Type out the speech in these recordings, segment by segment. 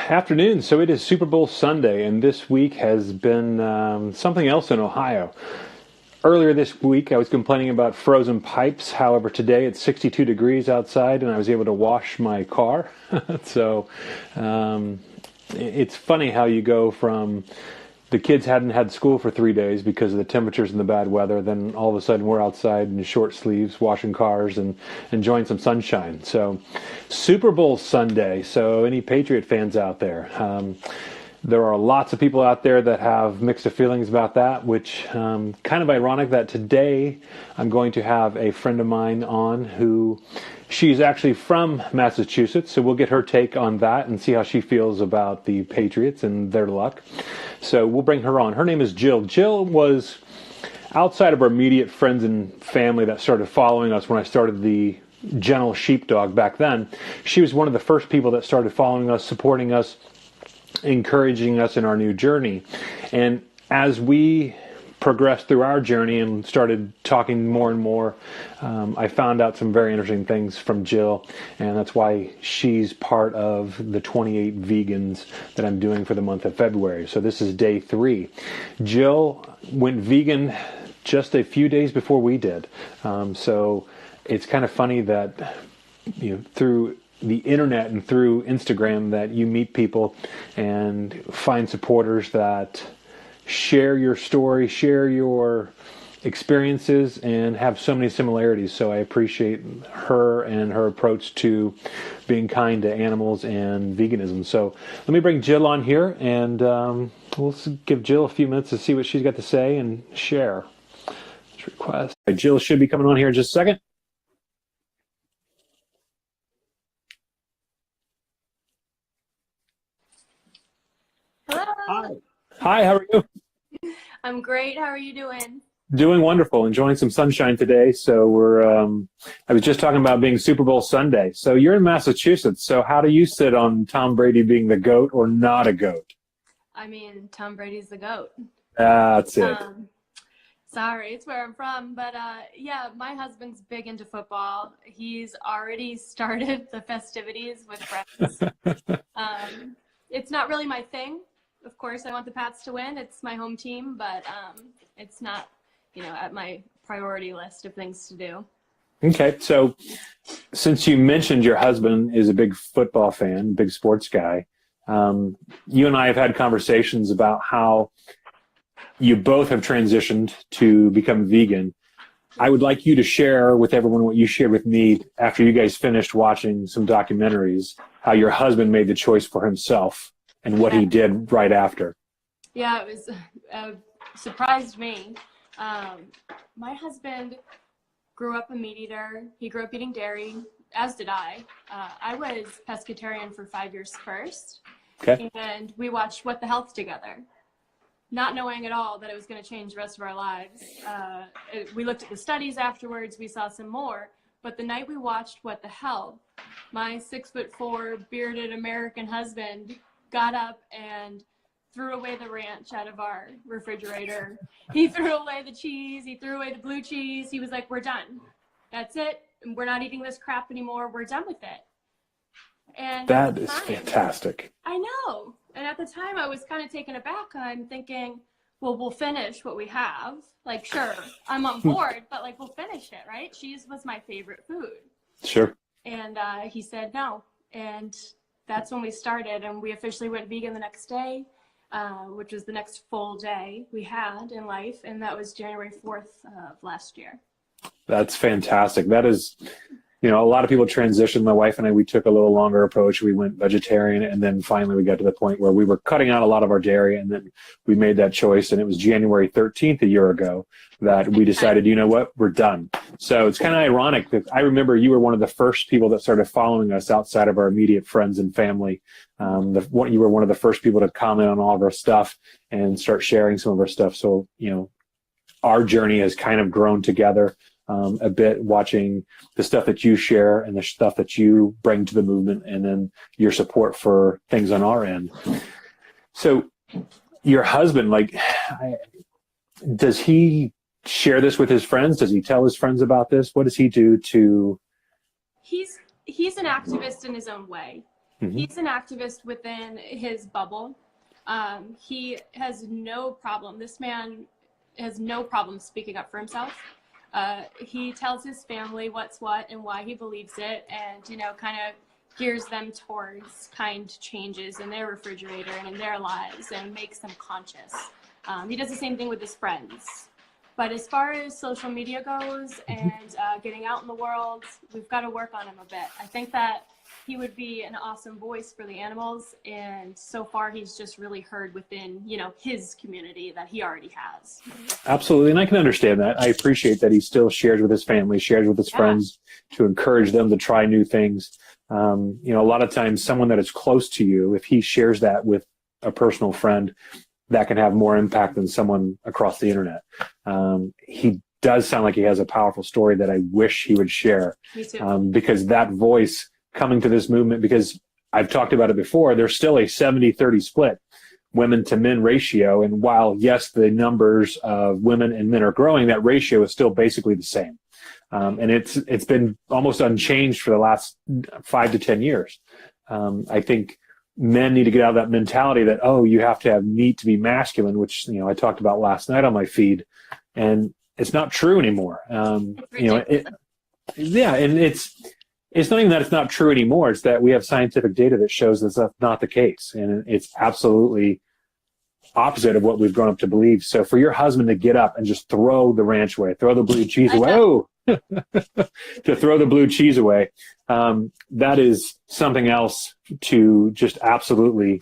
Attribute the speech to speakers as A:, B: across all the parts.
A: Afternoon. So it is Super Bowl Sunday, and this week has been something else in Ohio. Earlier this week, I was complaining about frozen pipes. However, today it's 62 degrees outside, and I was able to wash my car. So it's funny how you go from the kids hadn't had school for 3 days because of the temperatures and the bad weather. Then all of a sudden we're outside in short sleeves, washing cars and enjoying some sunshine. So Super Bowl Sunday. So any Patriot fans out there? There are lots of people out there that have mixed feelings about that, which kind of ironic that today I'm going to have a friend of mine on who she's actually from Massachusetts, so we'll get her take on that and see how she feels about the Patriots and their luck. So we'll bring her on. Her name is Jill. Jill was outside of our immediate friends and family that started following us when I started the Gentle Sheepdog back then. She was one of the first people that started following us, supporting us, encouraging us in our new journey. And as we progressed through our journey and started talking more and more, I found out some very interesting things from Jill, and that's why she's part of the 28 vegans that I'm doing for the month of February. So this is day 3. Jill went vegan just a few days before we did. So it's kind of funny that through the internet and through Instagram that you meet people and find supporters that share your story, share your experiences, and have so many similarities. So I appreciate her and her approach to being kind to animals and veganism. So let me bring Jill on here, and we'll give Jill a few minutes to see what she's got to say and share. Let's request. Jill should be coming on here in just a second.
B: Hello.
A: Hi. Hi, how are you?
B: I'm great. How are you doing?
A: Doing wonderful, enjoying some sunshine today. So I was just talking about being Super Bowl Sunday. So you're in Massachusetts. So how do you sit on Tom Brady being the GOAT or not a GOAT?
B: I mean, Tom Brady's the GOAT.
A: That's it.
B: Sorry, it's where I'm from. But yeah, my husband's big into football. He's already started the festivities with friends. It's not really my thing. Of course, I want the Pats to win. It's my home team, but it's not, at my priority list of things to do.
A: Okay, so since you mentioned your husband is a big football fan, big sports guy, you and I have had conversations about how you both have transitioned to become vegan. I would like you to share with everyone what you shared with me after you guys finished watching some documentaries, how your husband made the choice for himself and what he did right after.
B: Yeah, it was surprised me. My husband grew up a meat eater. He grew up eating dairy, as did I. I was pescatarian for 5 years first.
A: Okay.
B: And we watched What the Health together, not knowing at all that it was going to change the rest of our lives. We looked at the studies afterwards. We saw some more. But the night we watched What the Health, my 6'4" bearded American husband got up and threw away the ranch out of our refrigerator. He threw away the cheese. He threw away the blue cheese. He was like, we're done. That's it. We're not eating this crap anymore. We're done with it. And
A: that is fantastic.
B: I know. And at the time, I was kind of taken aback. I'm thinking, well, we'll finish what we have. Like, sure, I'm on board, but like, we'll finish it, right? Cheese was my favorite food.
A: Sure.
B: And he said no. And that's when we started, and we officially went vegan the next day, which was the next full day we had in life, and that was January 4th of last year.
A: That's fantastic. That is, a lot of people transition. My wife and I, we took a little longer approach. We went vegetarian, and then finally we got to the point where we were cutting out a lot of our dairy, and then we made that choice, and it was January 13th a year ago that we decided, you know what, we're done. So it's kind of ironic that I remember you were one of the first people that started following us outside of our immediate friends and family. You were one of the first people to comment on all of our stuff and start sharing some of our stuff. So, our journey has kind of grown together a bit, watching the stuff that you share and the stuff that you bring to the movement, and then your support for things on our end. So your husband, does he share this with his friends? Does he tell his friends about this? What does he do to...
B: He's an activist in his own way.
A: Mm-hmm.
B: He's an activist within his bubble. He has no problem. This man has no problem speaking up for himself. He tells his family what's what and why he believes it, and, you know, kind of gears them towards kind changes in their refrigerator and in their lives and makes them conscious. He does the same thing with his friends. But as far as social media goes and getting out in the world, we've got to work on him a bit. I think that he would be an awesome voice for the animals, and so far he's just really heard within, you know, his community that he already has.
A: Absolutely, and I can understand that. I appreciate that he still shares with his family, shares with his friends to encourage them to try new things. You know, a lot of times someone that is close to you, if he shares that with a personal friend, that can have more impact than someone across the internet. He does sound like he has a powerful story that I wish he would share.
B: Me too.
A: Because that voice coming to this movement, because I've talked about it before, there's still a 70-30 split, women to men ratio. And while, yes, the numbers of women and men are growing, that ratio is still basically the same. And it's been almost unchanged for the last 5 to 10 years. I think men need to get out of that mentality that, oh, you have to have meat to be masculine, which, you know, I talked about last night on my feed, and it's not true anymore. You know, and it's not even that it's not true anymore. It's that we have scientific data that shows that's not the case, and it's absolutely opposite of what we've grown up to believe. So for your husband to get up and just throw the ranch away, throw the blue cheese away, to throw the blue cheese away, that is something else to just absolutely,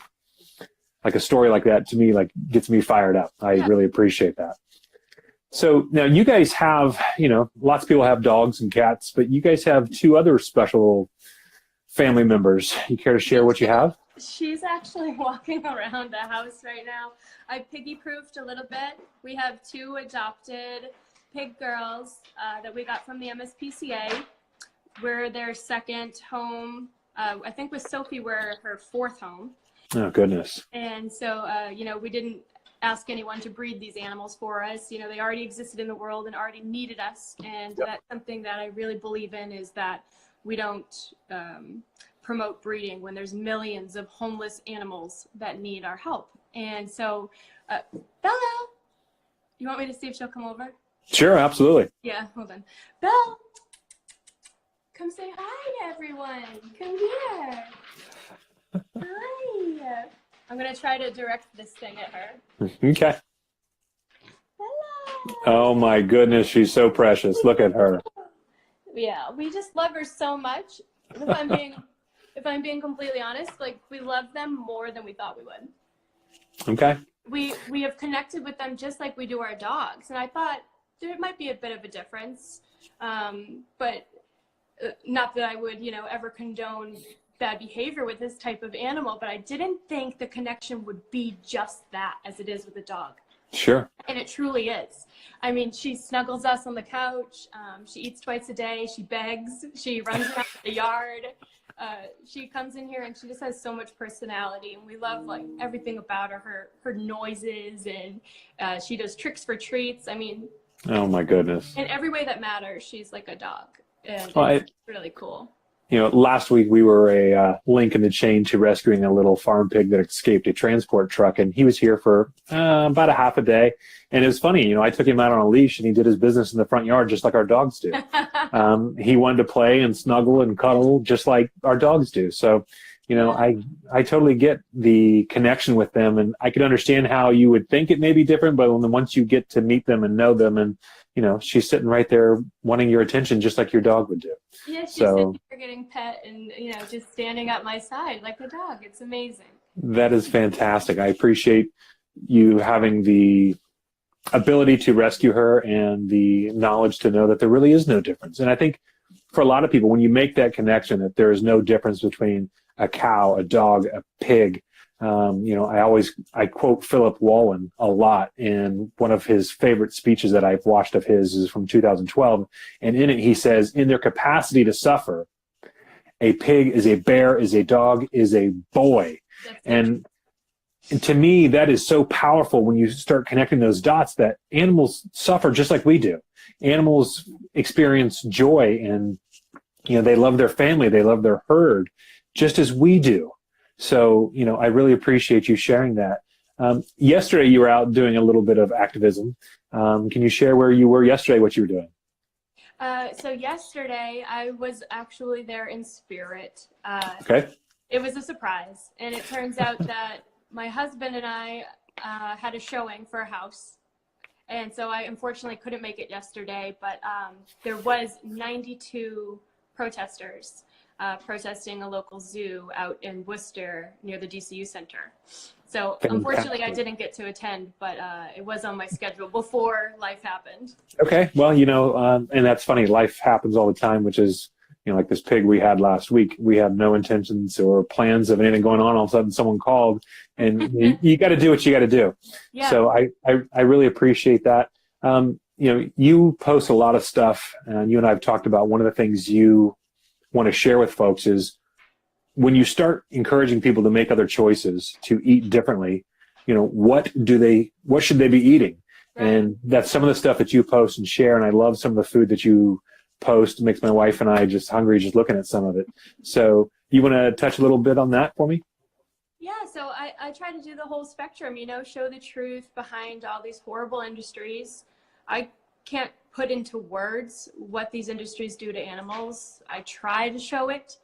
A: like a story like that to me, like gets me fired up. I really appreciate that. So now you guys have, you know, lots of people have dogs and cats, but you guys have 2 other special family members. You care to share what you have?
B: She's actually walking around the house right now. I piggy-proofed a little bit. We have 2 adopted pig girls that we got from the MSPCA. We're their second home. I think with Sophie, we're her 4th home.
A: Oh, goodness.
B: And so, you know, we didn't ask anyone to breed these animals for us. You know, they already existed in the world and already needed us. And that's something that I really believe in, is that we don't promote breeding when there's millions of homeless animals that need our help. And so, Bella, you want me to see if she'll come over?
A: Sure, absolutely.
B: Yeah, hold on. Belle, come say hi to everyone. Come here. Hi. I'm going to try to direct this thing at her.
A: Okay.
B: Hello.
A: Oh, my goodness. She's so precious. Look at her.
B: Yeah, we just love her so much. If I'm being completely honest, like, we love them more than we thought we would.
A: Okay.
B: We have connected with them just like we do our dogs. And I thought there might be a bit of a difference. But not that I would, you know, ever condone bad behavior with this type of animal, but I didn't think the connection would be just that as it is with a dog.
A: Sure.
B: And it truly is. I mean, she snuggles us on the couch. She eats twice a day. She begs. She runs around the yard. She comes in here and she just has so much personality, and we love like everything about her. Her noises, and she does tricks for treats. I mean,
A: oh my goodness.
B: In every way that matters, she's like a dog, and it's really cool.
A: You know, last week we were a link in the chain to rescuing a little farm pig that escaped a transport truck, and he was here for about a half a day. And it was funny, you know, I took him out on a leash, and he did his business in the front yard just like our dogs do. He wanted to play and snuggle and cuddle just like our dogs do. So, you know, I totally get the connection with them, and I can understand how you would think it may be different, but once you get to meet them and know them, and, you know, she's sitting right there wanting your attention just like your dog would do.
B: Yeah, she's sitting here getting pet and, you know, just standing at my side like a dog. It's amazing.
A: That is fantastic. I appreciate you having the ability to rescue her and the knowledge to know that there really is no difference. And I think for a lot of people, when you make that connection that there is no difference between a cow, a dog, a pig, you know, I quote Philip Wallen a lot, and one of his favorite speeches that I've watched of his is from 2012. And in it, he says, in their capacity to suffer, a pig is a bear, is a dog, is a boy. And to me, that is so powerful when you start connecting those dots, that animals suffer just like we do. Animals experience joy and they love their family, they love their herd, just as we do. So, I really appreciate you sharing that. Yesterday, you were out doing a little bit of activism. Can you share where you were yesterday, what you were doing?
B: So yesterday, I was actually there in spirit.
A: Okay.
B: It was a surprise, and it turns out that my husband and I had a showing for a house, and so I unfortunately couldn't make it yesterday, but there was 92 protesters protesting a local zoo out in Worcester near the DCU Center. So unfortunately, I didn't get to attend, but it was on my schedule before life happened.
A: Okay. Well, and that's funny. Life happens all the time, which is, like this pig we had last week. We had no intentions or plans of anything going on. All of a sudden, someone called, and you got to do what you got to do.
B: Yeah.
A: So I really appreciate that. You post a lot of stuff, and you and I have talked about one of the things you want to share with folks is when you start encouraging people to make other choices, to eat differently, what should they be eating? Right. And that's some of the stuff that you post and share. And I love some of the food that you post. It makes my wife and I just hungry just looking at some of it. So you want to touch a little bit on that for me?
B: Yeah, so I try to do the whole spectrum, show the truth behind all these horrible industries. I can't put into words what these industries do to animals. I try to show it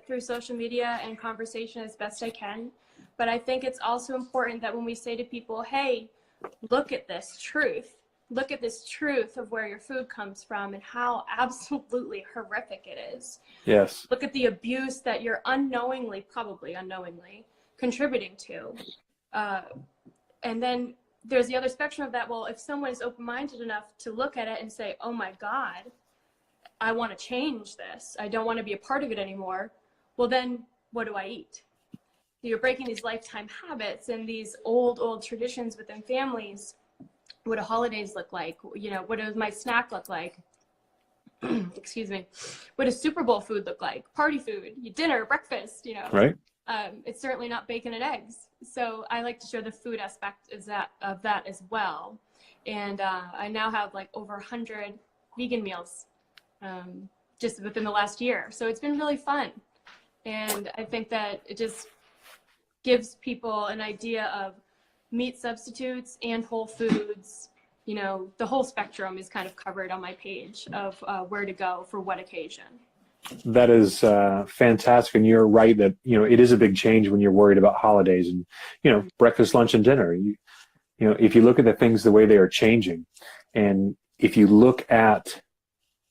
B: through social media and conversation as best I can. But I think it's also important that when we say to people, hey, look at this truth. Look at this truth of where your food comes from and how absolutely horrific it is.
A: Yes.
B: Look at the abuse that you're probably unknowingly, contributing to. And then there's the other spectrum of that. Well, if someone is open-minded enough to look at it and say, oh my God, I want to change this. I don't want to be a part of it anymore. Well, then what do I eat? You're breaking these lifetime habits and these old traditions within families. What do holidays look like? What does my snack look like? Excuse me. What does Super Bowl food look like? Party food, dinner, breakfast,
A: Right.
B: It's certainly not bacon and eggs. So I like to show the food aspect of that as well. And I now have like over 100 vegan meals just within the last year. So it's been really fun. And I think that it just gives people an idea of meat substitutes and whole foods. The whole spectrum is kind of covered on my page of where to go for what occasion.
A: That is fantastic, and you're right that it is a big change when you're worried about holidays and breakfast, lunch, and dinner. If you look at the things the way they are changing, and if you look at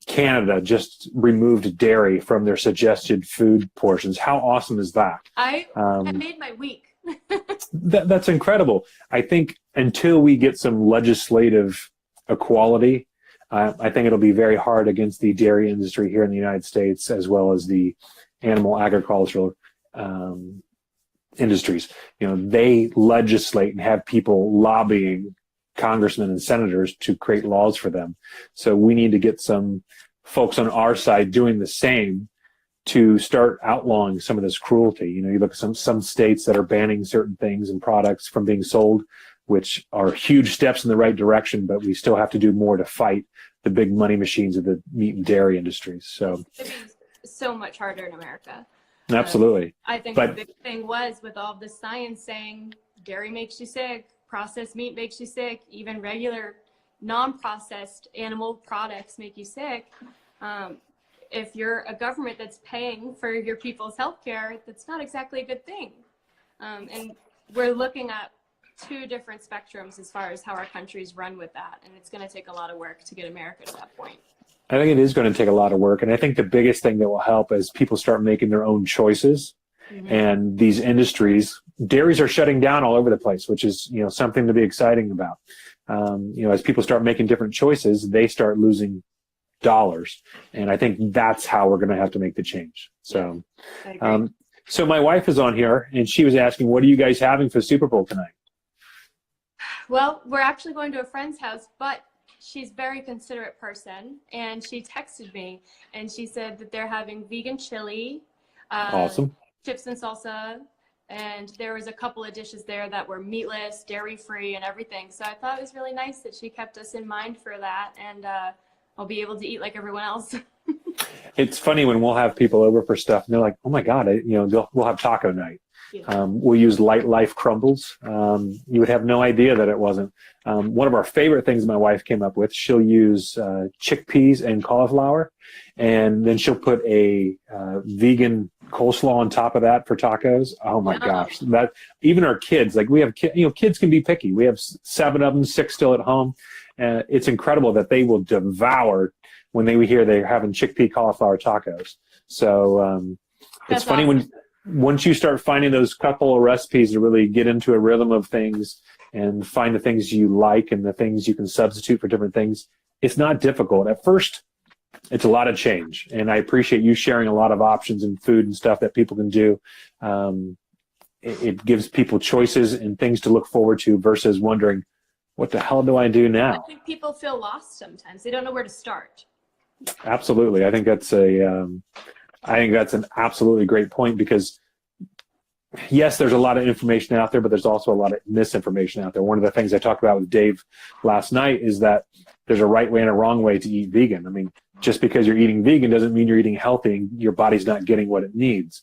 A: Canada just removed dairy from their suggested food portions, how awesome is that?
B: I made my week.
A: That's incredible. I think until we get some legislative equality, I think it'll be very hard against the dairy industry here in the United States, as well as the animal agricultural industries. They legislate and have people lobbying congressmen and senators to create laws for them. So we need to get some folks on our side doing the same to start outlawing some of this cruelty. You look at some states that are banning certain things and products from being sold, which are huge steps in the right direction, but we still have to do more to fight the big money machines of the meat and dairy industries. So
B: it'd be so much harder in America.
A: Absolutely.
B: I think the big thing was with all this science saying dairy makes you sick, processed meat makes you sick, even regular non-processed animal products make you sick. If you're a government that's paying for your people's health care, that's not exactly a good thing. And we're looking at two different spectrums as far as how our country's run with that. And it's going to take a lot of work to get America to that point.
A: I think it is going to take a lot of work. And I think the biggest thing that will help is people start making their own choices. Mm-hmm. And these industries, dairies are shutting down all over the place, which is, something to be exciting about. As people start making different choices, they start losing dollars. And I think that's how we're going to have to make the change. So, so my wife is on here and she was asking, what are you guys having for Super Bowl tonight?
B: Well, we're actually going to a friend's house, but she's a very considerate person. And she texted me and she said that they're having vegan chili,
A: awesome,
B: chips and salsa. And there was a couple of dishes there that were meatless, dairy-free, and everything. So I thought it was really nice that she kept us in mind for that. And I'll be able to eat like everyone else.
A: It's funny when we'll have people over for stuff and they're like, oh my God, we'll have taco night.
B: Yeah.
A: We'll use Light Life crumbles. You would have no idea that it wasn't. One of our favorite things my wife came up with, she'll use chickpeas and cauliflower, and then she'll put a vegan coleslaw on top of that for tacos. Oh my gosh. That even our kids, like we have kids can be picky. We have 7 of them, 6 still at home. It's incredible that they will devour when they hear they're having chickpea cauliflower tacos. So it's funny
B: awesome.
A: Once you start finding those couple of recipes to really get into a rhythm of things and find the things you like and the things you can substitute for different things, it's not difficult. At first, it's a lot of change. And I appreciate you sharing a lot of options in food and stuff that people can do. It gives people choices and things to look forward to versus wondering, what the hell do I do now?
B: I think people feel lost sometimes. They don't know where to start.
A: Absolutely. I think that's an absolutely great point, because yes, there's a lot of information out there, but there's also a lot of misinformation out there. One of the things I talked about with Dave last night is that there's a right way and a wrong way to eat vegan. I mean, just because you're eating vegan doesn't mean you're eating healthy and your body's not getting what it needs.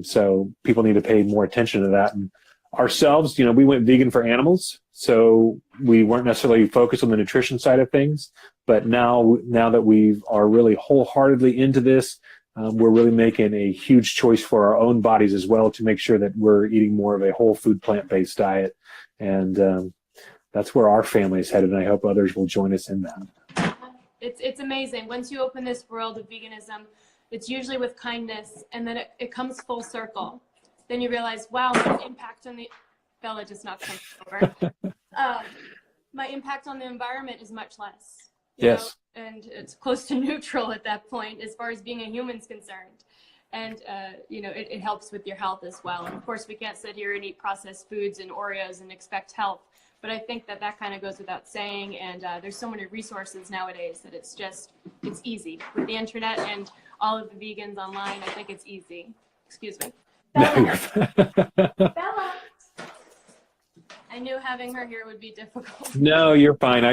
A: So people need to pay more attention to that. And ourselves, we went vegan for animals, so we weren't necessarily focused on the nutrition side of things. But now that we are really wholeheartedly into this, we're really making a huge choice for our own bodies as well to make sure that we're eating more of a whole food, plant-based diet. And that's where our family is headed, and I hope others will join us in that.
B: It's amazing. Once you open this world of veganism, it's usually with kindness, and then it comes full circle. Then you realize, wow, my impact on the Bella just knocked something over. My impact on the environment is much less.
A: Yes.
B: And it's close to neutral at that point as far as being a human's concerned. And, it helps with your health as well. And of course, we can't sit here and eat processed foods and Oreos and expect health. But I think that kind of goes without saying. And there's so many resources nowadays that it's easy. With the internet and all of the vegans online, I think it's easy. Excuse me. Bella. I knew having her here would be difficult.
A: No, you're fine.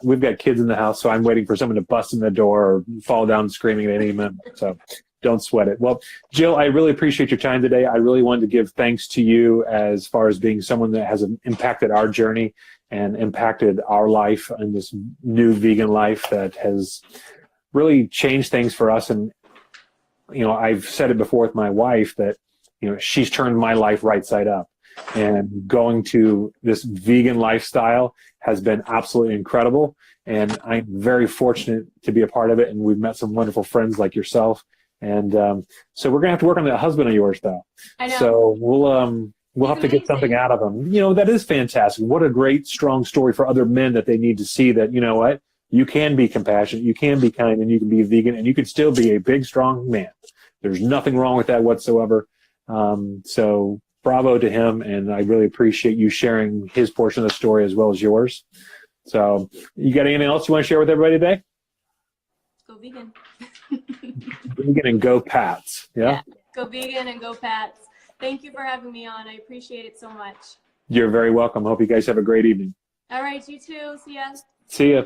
A: We've got kids in the house, so I'm waiting for someone to bust in the door or fall down screaming at any minute. So don't sweat it. Well, Jill, I really appreciate your time today. I really wanted to give thanks to you as far as being someone that has impacted our journey and impacted our life in this new vegan life that has really changed things for us. And, I've said it before with my wife that, she's turned my life right side up. And going to this vegan lifestyle has been absolutely incredible. And I'm very fortunate to be a part of it. And we've met some wonderful friends like yourself. And so we're going to have to work on that husband of yours, though.
B: I know.
A: So we'll have to get something out of him. That is fantastic. What a great, strong story for other men that they need to see that, you know what, you can be compassionate, you can be kind, and you can be vegan, and you can still be a big, strong man. There's nothing wrong with that whatsoever. So bravo to him, and I really appreciate you sharing his portion of the story as well as yours. So you got anything else you want to share with everybody today?
B: Go vegan.
A: Vegan and go Pats. Yeah?
B: Go vegan and go Pats. Thank you for having me on. I appreciate it so much.
A: You're very welcome. Hope you guys have a great evening.
B: All right, you too. See ya.
A: See ya.